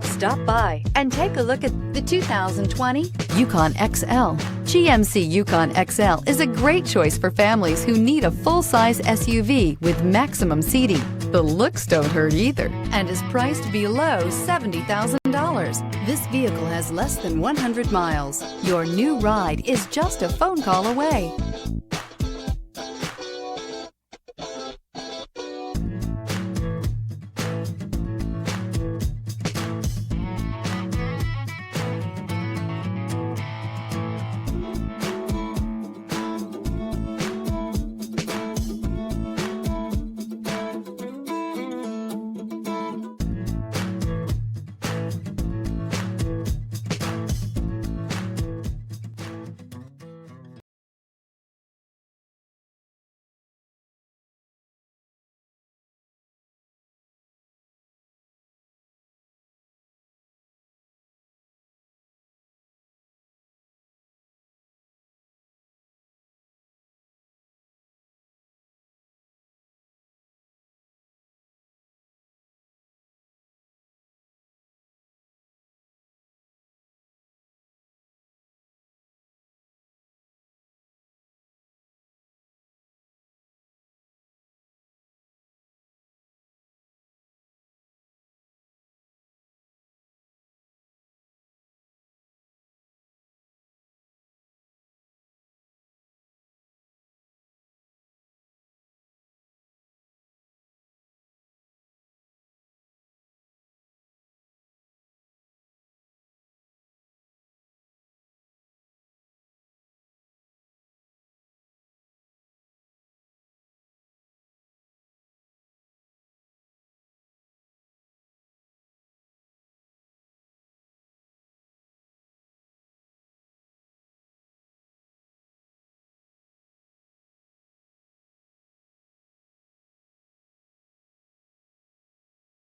Stop by and take a look at the 2020 Yukon XL. GMC Yukon XL is a great choice for families who need a full-size SUV with maximum seating. The looks don't hurt either and is priced below $70,000. This vehicle has less than 100 miles. Your new ride is just a phone call away.